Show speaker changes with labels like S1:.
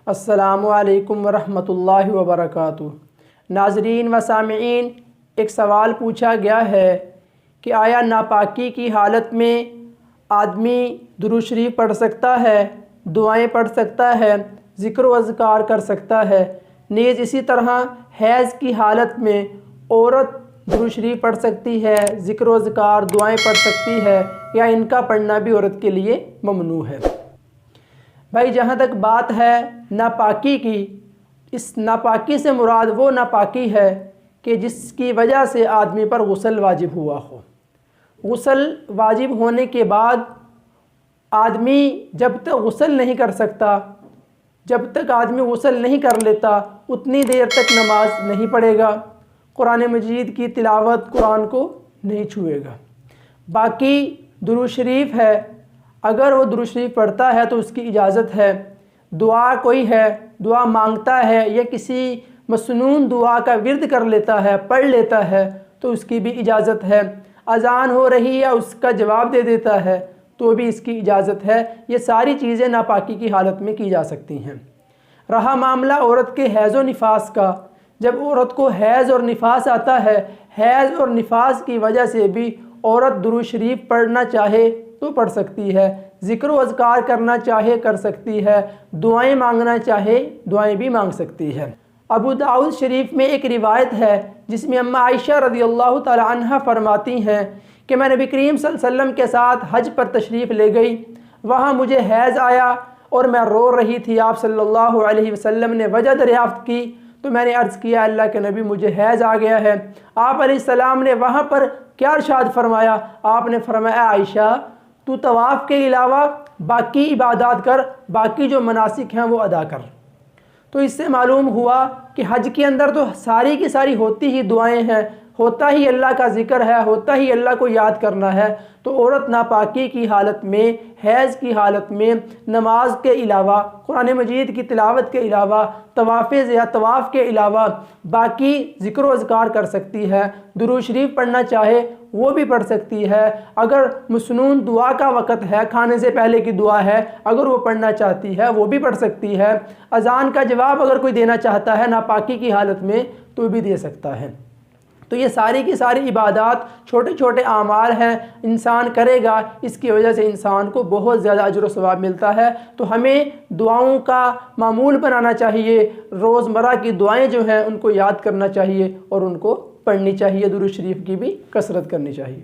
S1: السلام علیکم ورحمۃ اللہ وبرکاتہ۔ ناظرین و سامعین، ایک سوال پوچھا گیا ہے کہ آیا ناپاکی کی حالت میں آدمی درود شریف پڑھ سکتا ہے، دعائیں پڑھ سکتا ہے، ذکر و اذکار کر سکتا ہے؟ نیز اسی طرح حیض کی حالت میں عورت درود شریف پڑھ سکتی ہے، ذکر و اذکار دعائیں پڑھ سکتی ہے، یا ان کا پڑھنا بھی عورت کے لیے ممنوع ہے؟ بھائی، جہاں تک بات ہے ناپاکی کی، اس ناپاکی سے مراد وہ ناپاکی ہے کہ جس کی وجہ سے آدمی پر غسل واجب ہوا ہو۔ غسل واجب ہونے کے بعد آدمی جب تک غسل نہیں کر سکتا، جب تک آدمی غسل نہیں کر لیتا، اتنی دیر تک نماز نہیں پڑھے گا، قرآن مجید کی تلاوت قرآن کو نہیں چھوئے گا۔ باقی درود شریف ہے، اگر وہ درود شریف پڑھتا ہے تو اس کی اجازت ہے۔ دعا کوئی ہے، دعا مانگتا ہے یا کسی مسنون دعا کا ورد کر لیتا ہے، پڑھ لیتا ہے، تو اس کی بھی اجازت ہے۔ اذان ہو رہی ہے، اس کا جواب دے دیتا ہے تو بھی اس کی اجازت ہے۔ یہ ساری چیزیں ناپاکی کی حالت میں کی جا سکتی ہیں۔ رہا معاملہ عورت کے حیض و نفاس کا، جب عورت کو حیض اور نفاس آتا ہے، حیض اور نفاس کی وجہ سے بھی عورت درود شریف پڑھنا چاہے تو پڑھ سکتی ہے، ذکر و اذکار کرنا چاہے کر سکتی ہے، دعائیں مانگنا چاہے دعائیں بھی مانگ سکتی ہے۔ ابو داؤد شریف میں ایک روایت ہے جس میں اماں عائشہ رضی اللہ تعالی عنہ فرماتی ہیں کہ میں نبی کریم صلی اللہ علیہ وسلم کے ساتھ حج پر تشریف لے گئی، وہاں مجھے حیض آیا اور میں رو رہی تھی۔ آپ صلی اللہ علیہ وسلم نے وجہ دریافت کی تو میں نے عرض کیا، اللہ کے نبی مجھے حیض آ گیا ہے۔ آپ علیہ السلام نے وہاں پر کیا ارشاد فرمایا؟ آپ نے فرمایا، عائشہ تو طواف کے علاوہ باقی عبادات کر، باقی جو مناسک ہیں وہ ادا کر۔ تو اس سے معلوم ہوا کہ حج کے اندر تو ساری کی ساری ہوتی ہی دعائیں ہیں، ہوتا ہی اللہ کا ذکر ہے، ہوتا ہی اللہ کو یاد کرنا ہے۔ تو عورت ناپاکی کی حالت میں، حیض کی حالت میں نماز کے علاوہ، قرآن مجید کی تلاوت کے علاوہ، طواف کے علاوہ باقی ذکر و اذکار کر سکتی ہے۔ درود شریف پڑھنا چاہے وہ بھی پڑھ سکتی ہے۔ اگر مسنون دعا کا وقت ہے، کھانے سے پہلے کی دعا ہے، اگر وہ پڑھنا چاہتی ہے وہ بھی پڑھ سکتی ہے۔ اذان کا جواب اگر کوئی دینا چاہتا ہے ناپاکی کی حالت میں تو بھی دے سکتا ہے۔ تو یہ ساری کی ساری عبادات چھوٹے چھوٹے اعمال ہیں، انسان کرے گا، اس کی وجہ سے انسان کو بہت زیادہ اجر و ثواب ملتا ہے۔ تو ہمیں دعاؤں کا معمول بنانا چاہیے، روزمرہ کی دعائیں جو ہیں ان کو یاد کرنا چاہیے اور ان کو پڑھنی چاہیے، درود شریف کی بھی کثرت کرنی چاہیے۔